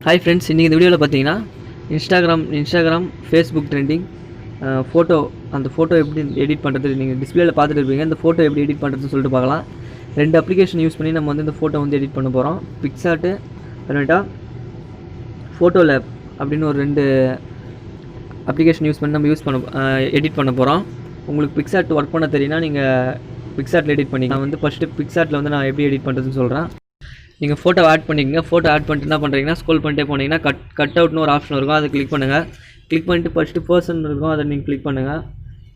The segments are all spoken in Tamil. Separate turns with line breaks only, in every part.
ஹாய் ஃப்ரெண்ட்ஸ், இன்றைக்கி இந்த வீடியோவில் பார்த்தீங்கன்னா இன்ஸ்டாகிராம் ஃபேஸ்புக் ட்ரெண்டிங் ஃபோட்டோ, அந்த ஃபோட்டோ எப்படி எடிட் பண்ணுறது நீங்கள் டிஸ்பிளேயில் பார்த்துட்டு இருப்பீங்க. இந்த ஃபோட்டோ எப்படி எடிட் பண்ணுறதுன்னு சொல்லிட்டு பார்க்கலாம். 2 அப்ளிகேஷன் யூஸ் பண்ணி நம்ம வந்து இந்த ஃபோட்டோ வந்து எடிட் பண்ண போகிறோம். PicsArt அப்புறமேட்டா ஃபோட்டோ லேப் அப்படின்னு ஒரு 2 அப்ளிகேஷன் யூஸ் பண்ணி நம்ம எடிட் பண்ண போகிறோம். உங்களுக்கு PicsArt ஒர்க் பண்ண தெரியும்னா நீங்கள் PicsArtல எடிட் பண்ணிக்கலாம். நான் வந்து ஃபஸ்ட்டு PicsArtல வந்து நான் எப்படி எடிட் பண்ணுறதுன்னு சொல்கிறேன். நீங்கள் ஃபோட்டோ ஆட் பண்ணிக்கங்க. ஃபோட்டோ ஆட் பண்ணிட்டு என்ன பண்ணுறீங்கன்னா, ஸ்க்ரோல் பண்ணிட்டே போனீங்கன்னா கட் அவுட்னு ஒரு ஆப்ஷன் இருக்கும். அதை கிளிக் பண்ணுங்கள். கிளிக் பண்ணிட்டு ஃபஸ்ட்டு பர்சன் இருக்கும், அதை நீங்கள் கிளிக் பண்ணுங்கள்.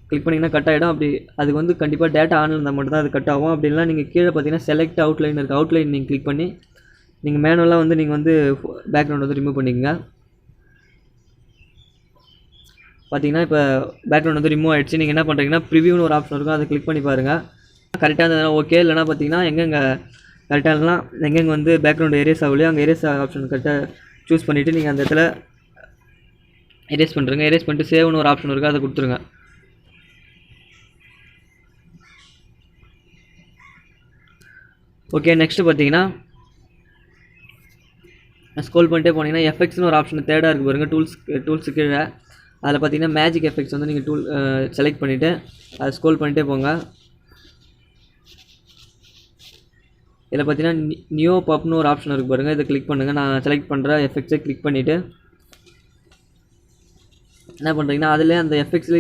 கிளிக் பண்ணிங்கன்னா கட் ஆகிடும். அப்படி அதுக்கு வந்து கண்டிப்பாக டேட்டா ஆன் இருந்தால் மட்டும் தான் அது கட் ஆகும். அப்படி இல்லைனா நீங்கள் கீழே பார்த்தீங்கன்னா செலக்ட் அவுட்லைன் இருக்குது. அவுட்லைன் நீங்கள் கிளிக் பண்ணி நீங்கள் மேனுவலாக வந்து நீங்கள் வந்து பேக்ரவுண்ட் வந்து ரிமூவ் பண்ணிக்கங்க. பார்த்தீங்கன்னா இப்போ பேக்ரவுண்ட் வந்து ரிமூவ் ஆகிடுச்சு. நீங்கள் என்ன பண்ணுறீங்கன்னா ப்ரிவியூன்னு ஒரு ஆப்ஷன் இருக்கும், அதை கிளிக் பண்ணி பாருங்கள். கரெக்டாக இருந்ததுனா ஓகே, இல்லைனா பார்த்தீங்கன்னா எங்கெங்கே கரெக்டாக இல்லைனா எங்கெங்கே வந்து பேக்ரவுண்ட் எரேஸ் ஆகலையோ அங்கே எரேஸ் ஆப்ஷன் கரெக்டாக சூஸ் பண்ணிவிட்டு நீங்கள் அந்த இடத்துல எரேஸ் பண்ணுறங்க. எரேஸ் பண்ணிட்டு சேவ்னு ஒரு ஆப்ஷன் இருக்குது, அதை கொடுத்துருங்க. ஓகே, நெக்ஸ்ட்டு பார்த்தீங்கன்னா ஸ்க்ரோல் பண்ணிட்டே போனீங்கன்னா எஃபெக்ட்ஸ்னு ஒரு ஆப்ஷன் தேர்டாக இருக்குது பாருங்கள். டூல்ஸு கீழே அதில் பார்த்தீங்கன்னா மேஜிக் எஃபெக்ட்ஸ் வந்து நீங்கள் செலக்ட் பண்ணிவிட்டு அதை ஸ்க்ரோல் பண்ணிட்டே போங்க. இதில் பார்த்தீங்கன்னா நியோ பாப்னு ஒரு ஆப்ஷன் இருக்குது பாருங்கள், இதை கிளிக் பண்ணுங்கள். நான் செலக்ட் பண்ணுற எஃபெக்ட்ஸை கிளிக் பண்ணிவிட்டு என்ன பண்ணுறீங்கன்னா அதில் அந்த எஃபெக்ட்ஸில்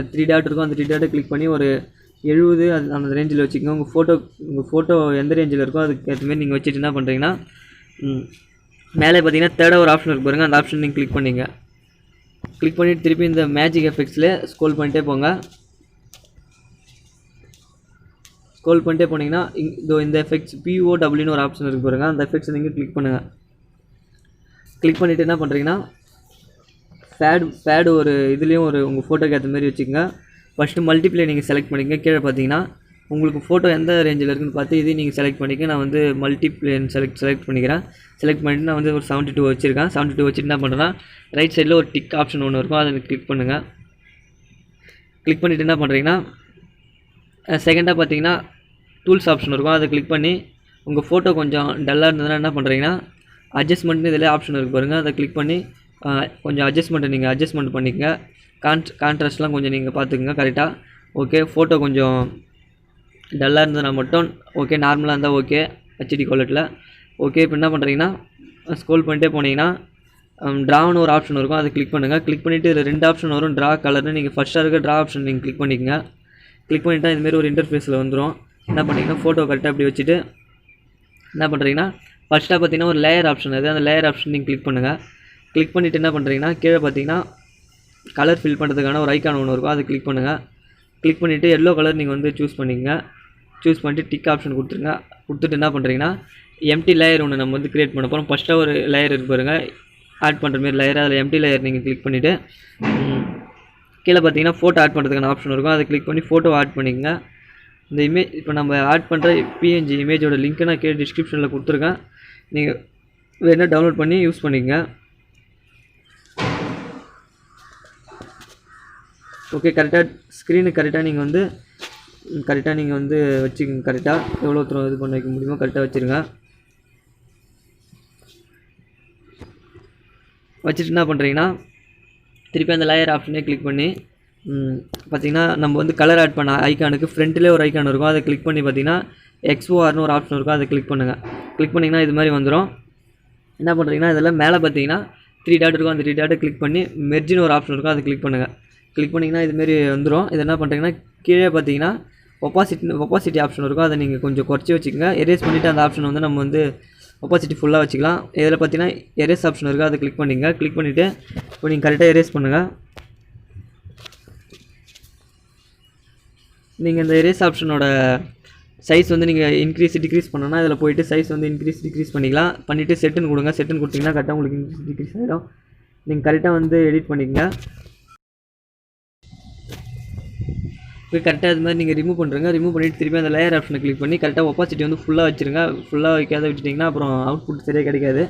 3 டாட் இருக்கும், அந்த 3 டாட்டை கிளிக் பண்ணி ஒரு 70 அந்த ரேஞ்சில் வச்சுக்கோங்க. உங்கள் ஃபோட்டோ எந்த ரேஞ்சில் இருக்கோ அதுக்கு ஏற்ற மாதிரி நீங்கள் வச்சுட்டு என்ன பண்ணுறீங்கன்னா மேலே பார்த்தீங்கன்னா தேர்டாக ஒரு ஆப்ஷன் இருக்குது பாருங்கள், அந்த ஆப்ஷன் நீங்கள் கிளிக் பண்ணிங்க. கிளிக் பண்ணிவிட்டு திருப்பி இந்த மேஜிக் எஃபெக்ட்ஸில் ஸ்க்ரோல் பண்ணிட்டே போங்க. ஸ்க்ரோல் பண்ணிட்டே போனீங்கன்னா இந்த எஃபெக்ட்ஸ் POWன்னு ஒரு ஆப்ஷன் இருக்குது பாருங்கள், அந்த எஃபெக்ட்ஸ் நீங்கள் கிளிக் பண்ணுங்கள். கிளிக் பண்ணிவிட்டு என்ன பண்ணுறீங்கன்னா ஃபேடு ஒரு இதுலேயும் ஒரு உங்கள் ஃபோட்டோக்கு ஏற்ற மாதிரி வச்சுக்கோங்க. ஃபஸ்ட்டு மல்டிப்ளை நீங்கள் செலக்ட் பண்ணிக்கங்க. கீழே பார்த்தீங்கன்னா உங்களுக்கு ஃபோட்டோ எந்த ரேஞ்சில் இருக்குன்னு பார்த்து இதையும் நீங்கள் செலக்ட் பண்ணிக்க. நான் வந்து மல்டிப்ளேன்னு செலக்ட் பண்ணிக்கிறேன். செலக்ட் பண்ணிவிட்டு நான் வந்து ஒரு 72 வச்சுருக்கேன். 72 வச்சுட்டு என்ன பண்ணுறேன்னா ரைட் சைடில் ஒரு டிக் ஆப்ஷன் ஒன்று இருக்கும், அதை கிளிக் பண்ணுங்கள். கிளிக் பண்ணிவிட்டு என்ன பண்ணுறீங்கன்னா செகண்டாக பார்த்தீங்கன்னா டூல்ஸ் ஆப்ஷன் இருக்கும், அதை கிளிக் பண்ணி உங்கள் ஃபோட்டோ கொஞ்சம் டல்லாக இருந்ததுன்னா என்ன பண்ணுறீங்கன்னா அட்ஜஸ்ட்மெண்ட்னு இதில் ஆப்ஷன் இருக்குது பாருங்கள், அதை கிளிக் பண்ணி கொஞ்சம் அட்ஜஸ்ட்மெண்ட் பண்ணிக்கங்க. கான்ட்ராஸ்ட்லாம் கொஞ்சம் நீங்கள் பார்த்துக்குங்க கரெக்டாக. ஓகே, ஃபோட்டோ கொஞ்சம் டல்லாக இருந்ததுன்னா மட்டும் ஓகே, நார்மலாக இருந்தால் ஓகே, HD குவாலிட்டியில் ஓகே. இப்போ என்ன பண்ணுறீங்கன்னா ஸ்க்ரோல் பண்ணிட்டே போனீங்கன்னா ட்ரான்னு ஒரு ஆப்ஷன் இருக்கும், அதை கிளிக் பண்ணுங்கள். கிளிக் பண்ணிவிட்டு இதில் 2 ஆப்ஷன் வரும், ட்ரா கலர்னு. நீங்கள் ஃபஸ்ட்டாக இருக்க ட்ரா ஆப்ஷன் நீங்கள் கிளிக் பண்ணிக்கங்க. கிளிக் பண்ணிவிட்டால் இதுமாரி ஒரு இன்டர்ஃபேஸில் வந்துடும். என்ன பண்ணிங்கன்னா ஃபோட்டோ கரெக்டாக அப்படி வச்சுட்டு என்ன பண்ணுறீங்கன்னா ஃபஸ்ட்டாக பார்த்தீங்கன்னா ஒரு லேயர் ஆப்ஷன் இருக்குது, அந்த லேயர் ஆப்ஷன் நீங்கள் கிளிக் பண்ணுங்கள். கிளிக் பண்ணிவிட்டு என்ன பண்ணுறீங்கன்னா கீழே பார்த்தீங்கன்னா கலர் ஃபில் பண்ணுறதுக்கான ஒரு ஐக்கான் ஒன்று இருக்கும், அதை கிளிக் பண்ணுங்கள். கிளிக் பண்ணிவிட்டு எல்லோ கலர் நீங்கள் வந்து சூஸ் பண்ணிக்கங்க. சூஸ் பண்ணிட்டு டிக் ஆப்ஷன் கொடுத்துருங்க. கொடுத்துட்டு என்ன பண்ணுறீங்கன்னா எம்டி லேயர் ஒன்று நம்ம வந்து க்ரியேட் பண்ண போகிறோம். ஃபஸ்ட்டாக ஒரு லேயர் இருக்கு பாருங்கள், ஆட் பண்ணுற மாரி லேயர், அதில் எம்டி லேயர் நீங்கள் கிளிக் பண்ணிவிட்டு கீழே பார்த்தீங்கன்னா ஃபோட்டோ ஆட் பண்ணுறதுக்கான ஆப்ஷன் இருக்கும், அதை கிளிக் பண்ணி ஃபோட்டோ ஆட் பண்ணிக்கங்க. இந்த இமேஜ் இப்போ நம்ம ஆட் பண்ணுற PNG இமேஜோட லிங்க்கை நான் கீழே டிஸ்கிரிப்ஷனில் கொடுத்துருக்கேன், நீங்கள் வேணால் டவுன்லோட் பண்ணி யூஸ் பண்ணிக்கங்க. ஓகே, கரெக்டாக ஸ்க்ரீனுக்கு கரெக்டாக நீங்கள் வந்து வச்சுக்கோங்க. கரெக்டாக எவ்வளோ தூரம் இது பண்ண வைக்க முடியுமோ கரெக்டாக வச்சுருங்க. வச்சுட்டு என்ன பண்ணுறீங்கன்னா திருப்பி அந்த லேயர் ஆப்ஷனே கிளிக் பண்ணி பார்த்திங்கன்னா நம்ம வந்து கலர் ஆட் பண்ண ஐக்கானுக்கு ஃப்ரண்ட்லேயே ஒரு ஐக்கான் இருக்கும், அதை கிளிக் பண்ணி பார்த்தீங்கன்னா XORனு ஒரு ஆப்ஷன் இருக்கும், அதை கிளிக் பண்ணுங்கள். கிளிக் பண்ணிங்கன்னா இது மாதிரி வந்துடும். என்ன பண்ணுறீங்கன்னா இதில் மேலே பார்த்தீங்கன்னா 3 டாட் இருக்கும், அந்த 3 டாட்டை கிளிக் பண்ணி மெர்ஜின்னு ஒரு ஆப்ஷன் இருக்கும், அதை கிளிக் பண்ணுங்கள். கிளிக் பண்ணிங்கன்னா இதுமாரி வந்துடும். இது என்ன பண்ணுறீங்கன்னா கீழே பார்த்தீங்கன்னா ஒப்பாசிட்டி ஆப்ஷன் இருக்கும், அதை நீங்கள் கொஞ்சம் குறைச்சி வச்சுக்கோங்க. எரேஸ் பண்ணிவிட்டு அந்த ஆப்ஷன் வந்து நம்ம வந்து ஒப்பாசிட்டி ஃபுல்லாக வச்சுக்கலாம். இதில் பார்த்தீங்கன்னா எரேஸ் ஆப்ஷன் இருக்குது, அதை கிளிக் பண்ணிங்க. கிளிக் பண்ணிவிட்டு இப்போ நீங்கள் கரெக்டாக எரேஸ் பண்ணுங்கள். நீங்கள் இந்த எரேஸ் ஆப்ஷனோட சைஸ் வந்து நீங்கள் இன்க்ரீஸ் டிக்ரீஸ் பண்ணோன்னா இதில் போய்ட்டு சைஸ் வந்து இன்க்ரீஸ் டிக்ரீஸ் பண்ணிக்கலாம். பண்ணிவிட்டு செட்டுன்னு கொடுங்க. செட்டுன்னு கொடுத்தீங்கன்னா கரெக்டாக உங்களுக்கு இன்க்ரீஸ் டிக்ரீஸ் ஆகிடும். நீங்கள் கரெக்டாக வந்து எடிட் பண்ணிக்கங்க. இப்போ கரெக்டாக இது மாதிரி நீங்கள் ரிமூவ் பண்ணுறங்க. ரிமூவ் பண்ணிவிட்டு திருப்பி அந்த லேயர் ஆப்ஷனை கிளிக் பண்ணி கரெக்டாக ஒப்பாசிட்டி வந்து ஃபுல்லாக வச்சுருங்க. ஃபுல்லாக வைக்காத விட்டுட்டிங்கன்னா அப்புறம் அவுட்புட் சரியாக கிடைக்காது.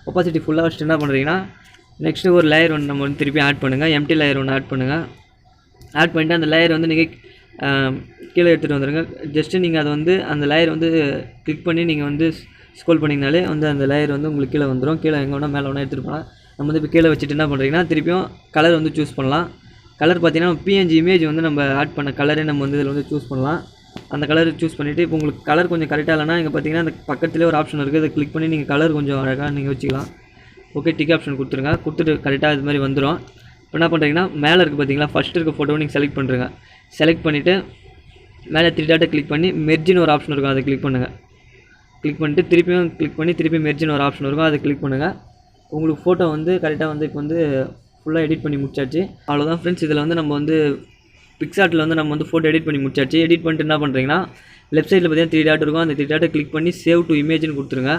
ஒப்பாசிட்டி ஃபுல்லாக வச்சுட்டு என்ன பண்ணுறீங்கன்னா நெக்ஸ்ட்டு ஒரு லேயர் ஒன்று நம்ம வந்து திருப்பி ஆட் பண்ணுங்கள். எம்டி லேயர் ஒன்று ஆட் பண்ணுங்கள். ஆட் பண்ணிவிட்டு அந்த லேயர் வந்து நீங்கள் கீழே எடுத்துகிட்டு வந்துடுங்க. ஜஸ்ட்டு நீங்கள் அதை வந்து அந்த லேயர் வந்து கிளிக் பண்ணி நீங்கள் வந்து ஸ்க்ரோல் பண்ணிங்கனாலே வந்து அந்த லேயர் வந்து உங்களுக்கு கீழே வந்துடும். கீழே எங்கே வேணால் மேலே வேணால் எடுத்துகிட்டு போகலாம். நம்ம வந்து இப்போ கீழே வச்சுட்டு என்ன பண்ணுறீங்கன்னா திருப்பியும் கலர் வந்து சூஸ் பண்ணலாம். கலர் பார்த்தீங்கன்னா பிஎன்ஜி இமேஜ் வந்து நம்ம ஆட் பண்ண கலரே நம்ம வந்து இதில் வந்து சூஸ் பண்ணலாம். அந்த கலர் சூஸ் பண்ணிவிட்டு இப்போ உங்களுக்கு கலர் கொஞ்சம் கரெக்டாக இல்லைனா இங்கே பார்த்தீங்கன்னா அந்த பக்கத்துலேயே ஒரு ஆப்ஷன் இருக்குது. அதை கிளிக் பண்ணி நீங்கள் கலர் கொஞ்சம் அழகாக நீங்கள் வச்சுக்கலாம். ஓகே, டிக் ஆப்ஷன் கொடுத்துருங்க. கொடுத்துட்டு கரெக்டாக இது மாதிரி வந்துடும். இப்போ என்ன பண்ணுறீங்கன்னா மேலே இருக்குது பார்த்தீங்களா, ஃபஸ்ட்டு இருக்க ஃபோட்டோவை நீங்கள் செலக்ட் பண்ணுறீங்க. செலக்ட் பண்ணிவிட்டு மேலே 3 டாட்டை கிளிக் பண்ணி மெர்ஜின்னு ஒரு ஆப்ஷன் இருக்கும், அதை கிளிக் பண்ணுங்கள். கிளிக் பண்ணிட்டு திருப்பியும் கிளிக் பண்ணி திருப்பி மெர்ஜின்னு ஒரு ஆப்ஷன் இருக்கும், அதை கிளிக் பண்ணுங்கள். உங்களுக்கு ஃபோட்டோ வந்து கரெக்டாக வந்து இப்போ வந்து ஃபுல்லாக எடிட் பண்ணி முடிச்சாச்சு. அவ்வளோதான் ஃப்ரெண்ட்ஸ். இதில் வந்து நம்ம வந்து பிக்ஸார்ட்டில் வந்து நம்ம வந்து ஃபோட்டோ எடிட் பண்ணி முடிச்சாச்சு. எடிட் பண்ணிட்டு என்ன பண்ணுறீங்கன்னா லெஃப்ட் சைடில் பார்த்தீங்கன்னா 3 டாட் இருக்கும். அந்த 3 டாட்டை கிளிக் பண்ணி சேவ் டு இமேஜ்னு கொடுத்துருங்க.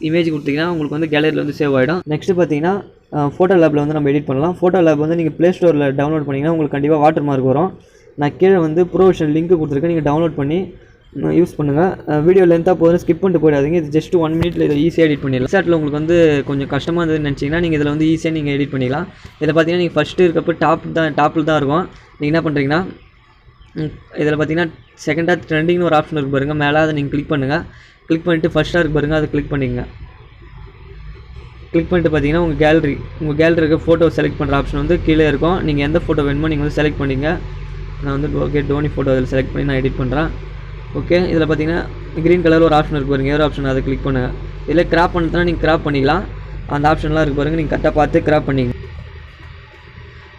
இமேஜ் கொடுத்தீங்கன்னா உங்களுக்கு வந்து கேலரியில் வந்து சேவ் ஆகிடும். நெக்ஸ்ட்டு பார்த்தீங்கன்னா ஃபோட்டோ லேபில் வந்து நம்ம எடிட் பண்ணலாம். ஃபோட்டோ லேப் வந்து நீங்கள் ப்ளே ஸ்டோரில் டவுன்லோட் பண்ணிங்கன்னா உங்களுக்கு கண்டிப்பாக வாட்டர் மார்க் வரும். நான் கீழே வந்து ப்ரொவிஷன் லிங்க் கொடுத்துருக்கேன், நீங்கள் டவுன்லோட் பண்ணி யூஸ் பண்ணுங்கள். வீடியோ லென்த்தாக போதும், ஸ்கிப் பண்ணிட்டு போயிடாதீங்க. இது ஜஸ்ட் 1 மினிட்ல இதை ஈஸியாக எடிட் பண்ணிடலாம். பிக்ஸார்ட்டில் உங்களுக்கு வந்து கொஞ்சம் கஷ்டமாக இருந்ததுன்னு நினச்சிங்கன்னா நீங்கள் இதில் வந்து ஈஸியாக நீங்கள் எடிட் பண்ணிக்கலாம். இதில் பார்த்தீங்கன்னா நீங்கள் ஃபஸ்ட்டு இருக்கப்போ டாப்பில் தான் இருக்கும். நீங்கள் என்ன பண்ணுறீங்கன்னா இதில் பார்த்தீங்கன்னா செகண்டாக ட்ரெண்டிங்னு ஒரு ஆப்ஷன் இருக்குது பாருங்கள், மேலே அதை நீங்கள் கிளிக் பண்ணுங்கள். கிளிக் பண்ணிவிட்டு ஃபஸ்ட்டாக இருக்குது பாருங்கள், அதை கிளிக் பண்ணிங்க. கிளிக் பண்ணிட்டு பார்த்தீங்கன்னா உங்கள் கேலரி இருக்க ஃபோட்டோ செலக்ட் பண்ணுற ஆப்ஷன் வந்து கீழே இருக்கும். நீங்கள் எந்த ஃபோட்டோ வேணுமோ நீங்கள் வந்து செலக்ட் பண்ணிங்க. நான் வந்து ஓகே டோனி ஃபோட்டோ அதில் செலக்ட் பண்ணி நான் எடிட் பண்ணுறேன். ஓகே, இதில் பார்த்தீங்கன்னா க்ரீன் கலர் ஒரு ஆப்ஷன் இருக்குது பாருங்கள், ஏர் ஆப்ஷன், அதை கிளிக் பண்ணுங்கள். இதில் கிராப் பண்ணுறதுனா நீங்கள் கிராப் பண்ணிக்கலாம். அந்த ஆப்ஷன்லாம் இருக்குது பாருங்கள், நீங்கள் கரெக்டாக பார்த்து கிராப் பண்ணிங்க.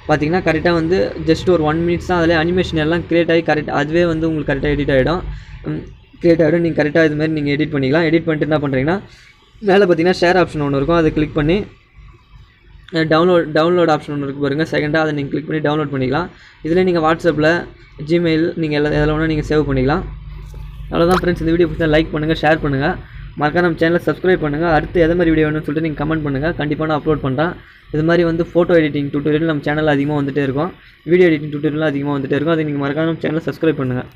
பார்த்தீங்கன்னா கரெக்டாக வந்து ஜஸ்ட் ஒரு 1 மினிட்ஸ் தான் அதில் அனிமேஷன் எல்லாம் க்ரியேட் ஆகி கரெக்டாக அதுவே வந்து உங்களுக்கு கரெக்டாக எடிட் ஆகிடும். நீங்கள் கரெக்டாக இது மாதிரி நீங்கள் எடிட் பண்ணிக்கலாம். எடிட் பண்ணிட்டு என்ன பண்ணுறீங்கன்னா மேலே பார்த்தீங்கன்னா ஷேர் ஆப்ஷன் ஒன்று இருக்கும், அதை கிளிக் பண்ணி டவுன்லோட் ஆப்ஷன் ஒன்று இருக்குது பாருங்கள், செகண்டாக அதை நீங்கள் கிளிக் பண்ணி டவுன்லோட் பண்ணிக்கலாம். இதில் நீங்கள் வாட்ஸ்அப்பில், ஜிமெயில் நீங்கள் எதில் வேணால் நீங்கள் சேவ் பண்ணிக்கலாம். அவ்வளோதான் ஃப்ரெண்ட்ஸ். இந்த வீடியோ பிடிச்சா லைக் பண்ணுங்கள், ஷேர் பண்ணுங்கள், மறக்காம நம்ம சேனலை சப்ஸ்கிரைப் பண்ணுங்கள். அடுத்து எதை மாதிரி வீடியோ வேணும்னு சொல்லிட்டு நீங்கள் கமெண்ட் பண்ணுங்கள், கண்டிப்பாக நான் அப்லோட் பண்ணுறேன். இது மாதிரி வந்து ஃபோட்டோ எடிட்டிங் டியூட்டோரியல் நம்ம சேனலில் அதிகமாக வந்துகிட்டே இருக்கும், வீடியோ எடிட்டிங் டியூட்டோரியலும் அதிகமாக வந்துகிட்டே இருக்கும். அதை நீங்கள் மறக்காம நம்ம சேனலை சப்ஸ்கிரைப் பண்ணுங்கள்.